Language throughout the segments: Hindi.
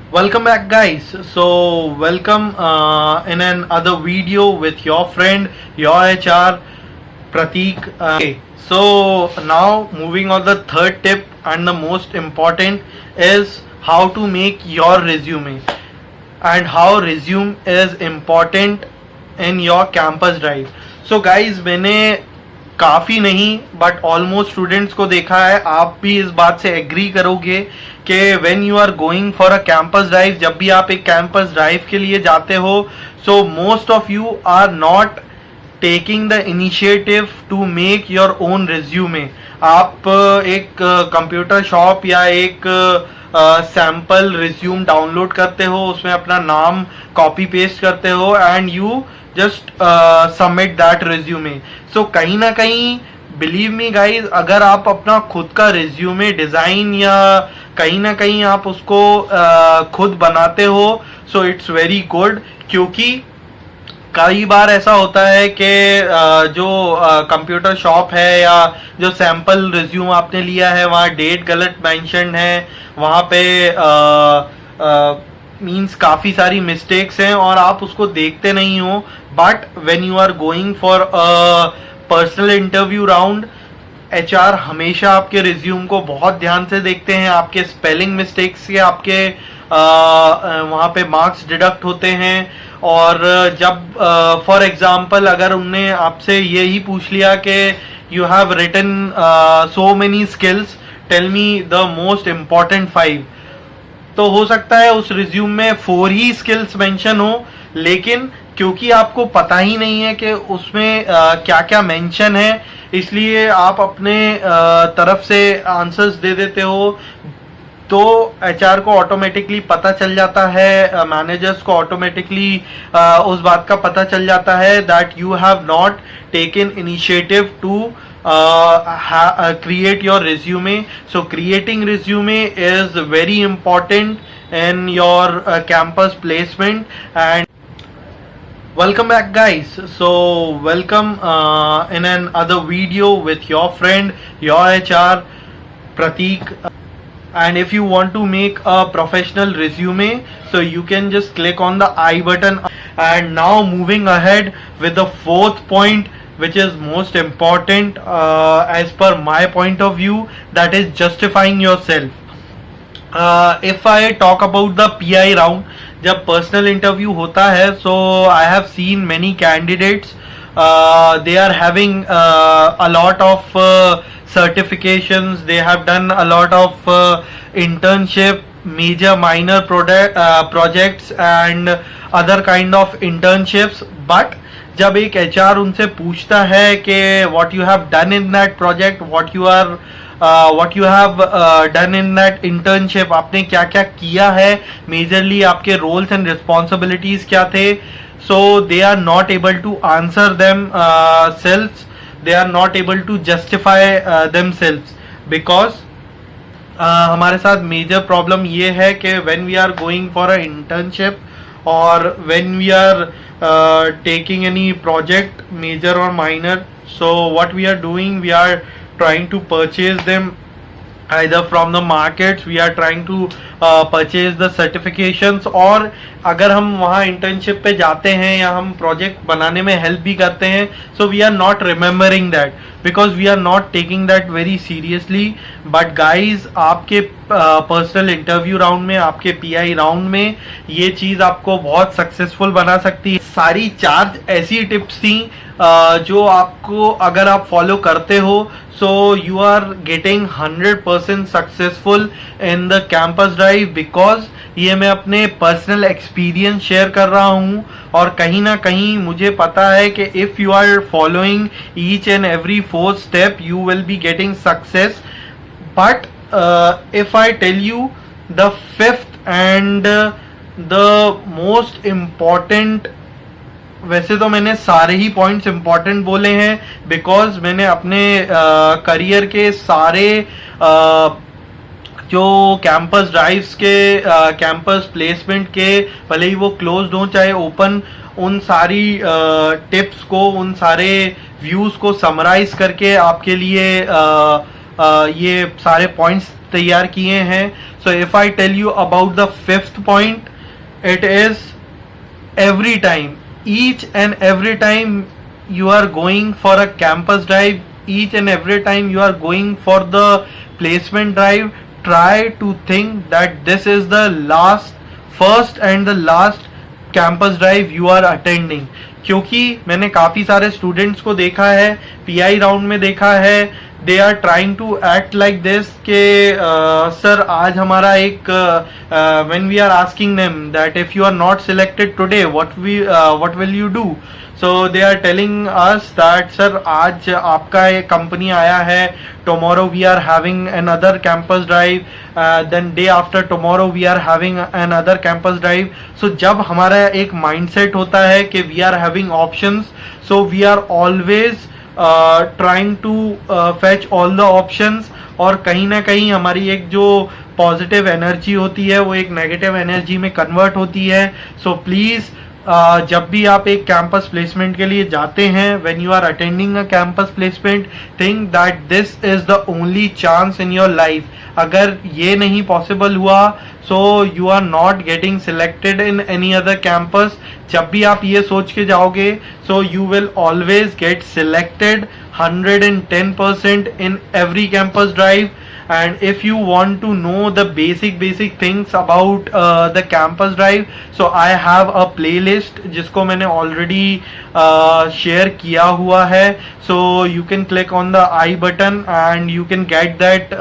Welcome back, guys. So, welcome in another video with your friend, your HR, Pratik. Okay, so now moving on the third tip and the most important is how to make your resume and how resume is important in your campus drive. So, guys, मैंने काफ़ी नहीं बट ऑलमोस्ट स्टूडेंट्स को देखा है, आप भी इस बात से एग्री करोगे कि when you are going for a campus drive, जब भी आप एक कैंपस ड्राइव के लिए जाते हो, so most of you are not taking the initiative to make your own resume. आप एक कंप्यूटर शॉप या एक सैम्पल रिज्यूम डाउनलोड करते हो, उसमें अपना नाम कॉपी पेस्ट करते हो and you just submit that resume. सो कहीं ना कहीं बिलीव मी गाइज, अगर आप अपना खुद का रिज्यूमे डिज़ाइन या कहीं ना कहीं आप उसको खुद बनाते हो, सो इट्स वेरी गुड. क्योंकि कई बार ऐसा होता है कि जो कंप्यूटर शॉप है या जो सैम्पल रिज्यूम आपने लिया है वहाँ डेट गलत मेंशन है, वहाँ पे मीन्स काफ़ी सारी मिस्टेक्स हैं और आप उसको देखते नहीं हो. But when you are going for a personal interview round, HR हमेशा आपके रिज्यूम को बहुत ध्यान से देखते हैं. आपके स्पेलिंग मिस्टेक्स के आपके वहाँ पे मार्क्स डिडक्ट होते हैं. और जब फॉर एग्जांपल अगर उनने आपसे यही पूछ लिया कि you have written so many skills, tell me the most important 5, तो हो सकता है उस रिज्यूम में 4 ही स्किल्स मेंशन हो, लेकिन क्योंकि आपको पता ही नहीं है कि उसमें क्या क्या मेंशन है, इसलिए आप अपने तरफ से आंसर्स दे देते हो. तो एचआर को ऑटोमेटिकली पता चल जाता है, मैनेजर्स को ऑटोमेटिकली उस बात का पता चल जाता है that you have not taken initiative to create your resume. So creating resume is very important in your campus placement. And welcome back, guys. So welcome in another video with your friend, your HR, Pratik. And if you want to make a professional resume, so you can just click on the I button. And now moving ahead with the fourth point, which is most important as per my point of view, that is justifying yourself. If I talk about the PI round, जब पर्सनल इंटरव्यू होता है, so I have seen many candidates, they are having a lot of certifications, they have done a lot of internship, major minor projects and other kind of internships. But जब एक एचआर उनसे पूछता है कि what you have done in that project, what you have done in that internship, आपने क्या क्या किया है, मेजरली आपके रोल्स एंड रिस्पॉन्सिबिलिटीज क्या थे, so they are not able to answer themself, they are not able to justify themself. Because हमारे साथ मेजर प्रॉब्लम ये है कि when we are going for a internship or when we are taking any project, major or minor, so what we are doing, we are trying to purchase them either from the markets, we are trying to purchase the certifications. और अगर हम वहाँ internship पे जाते हैं या हम project बनाने में help भी करते हैं, so we are not remembering that because we are not taking that very seriously. But guys, आपके पर्सनल इंटरव्यू राउंड में, आपके पीआई राउंड में ये चीज़ आपको बहुत सक्सेसफुल बना सकती है. सारी 4 ऐसी टिप्स थी जो आपको अगर आप फॉलो करते हो, so you are getting 100% successful in the campus drive. Because ये मैं अपने पर्सनल एक्सपीरियंस शेयर कर रहा हूँ और कहीं ना कहीं मुझे पता है कि if you are following each and every 4 step, you will be getting success. But if I tell you the 5th and the most important, वैसे तो मैंने सारे ही पॉइंट्स इम्पॉर्टेंट बोले हैं बिकॉज मैंने अपने करियर के सारे जो कैंपस ड्राइव्स के, कैंपस प्लेसमेंट के, भले ही वो क्लोज्ड हो चाहे ओपन, उन सारी टिप्स को, उन सारे व्यूज़ को समराइज करके आपके लिए ये सारे पॉइंट्स तैयार किए हैं. So if I tell you about the fifth point, it is every time, each and every time you are going for a campus drive, each and every time you are going for the placement drive, try to think that this is the first and the last campus drive you are attending. क्योंकि मैंने काफ़ी सारे स्टूडेंट्स को देखा है, पीआई राउंड में देखा है, they are trying to act like this के सर आज हमारा एक when we are asking them that if you are not selected today what will you do, so they are telling us that sir आज आपका एक कंपनी आया है, tomorrow we are having another campus drive, then day after tomorrow we are having another campus drive. So जब हमारा एक माइंडसेट होता है कि we are having options, so we are always trying to fetch all the options, और कहीं ना कहीं हमारी एक जो पॉजिटिव एनर्जी होती है वो एक नेगेटिव एनर्जी में कन्वर्ट होती है. सो प्लीज़ जब भी आप एक कैंपस प्लेसमेंट के लिए जाते हैं, when you are attending a campus placement, think that this is the only chance in your life. अगर ये नहीं पॉसिबल हुआ, so you are not getting selected in any other campus. जब भी आप ये सोच के जाओगे, so you will always get selected 110% in every campus drive. And if you want to know the basic things about the campus drive, so I have a playlist जिसको मैंने already share किया हुआ है. So you can click on the I button and you can get that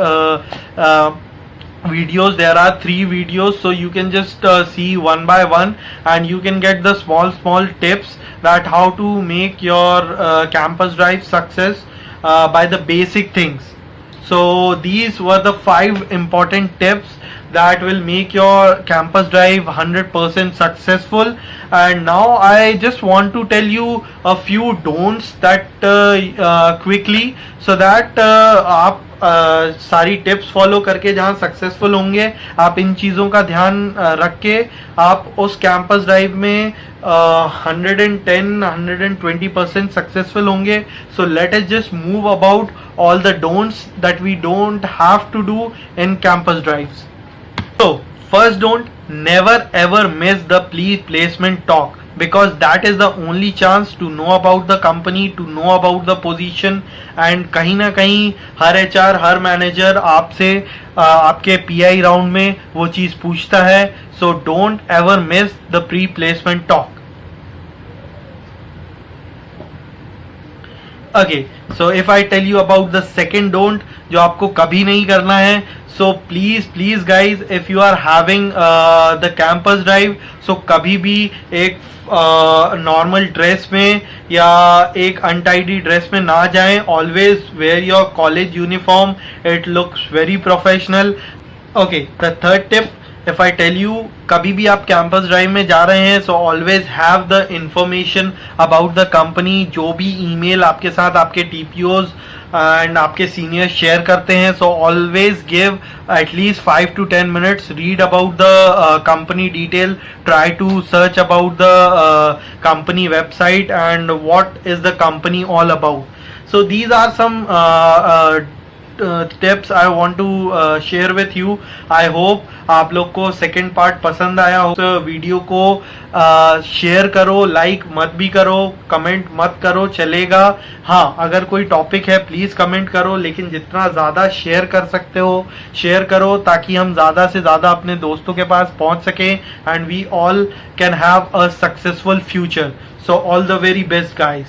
videos. There are 3 videos, so you can just see one by one and you can get the small tips that how to make your campus drive success by the basic things. So these were the 5 important tips that will make your campus drive 100% successful. And now I just want to tell you a few don'ts that quickly, so that आप सारी टिप्स फॉलो करके जहाँ सक्सेसफुल होंगे, आप इन चीज़ों का ध्यान रख के आप उस कैंपस ड्राइव में 110-120% सक्सेसफुल होंगे. So let us just move about all the don'ts that we don't have to do in campus drives. So first don't, never ever miss the placement talk, because that is the only chance to know about the company, to know about the position. and कहीं ना कहीं हर HR, हर मैनेजर आपसे आपके PI राउंड में वो चीज़ पूछता है. So don't ever miss the pre-placement talk. Okay, so if I tell you about the second don't जो आपको कभी नहीं करना है, so please guys, if you are having the campus drive, so कभी भी एक नॉर्मल ड्रेस में या एक अनटाइडी ड्रेस में ना जाएं. Always wear your college uniform, it looks very professional. Okay, the third tip, if I tell you, कभी भी आप कैंपस ड्राइव में जा रहे हैं, so always have the information about the company. जो भी ईमेल आपके साथ आपके टीपीओज एंड आपके सीनियर शेयर करते हैं, so always give at least 5 to 10 minutes, read about the company detail, try to search about the company website and what is the company all about. So these are some tips I want to share with you. I hope आप लोग को सेकेंड पार्ट पसंद आया हो. तो वीडियो को शेयर करो, लाइक मत भी करो, कमेंट मत करो, चलेगा. हाँ, अगर कोई टॉपिक है प्लीज़ कमेंट करो, लेकिन जितना ज़्यादा शेयर कर सकते हो शेयर करो, ताकि हम ज़्यादा से ज़्यादा अपने दोस्तों के पास पहुँच सकें and we all can have a successful future. So all the very best guys.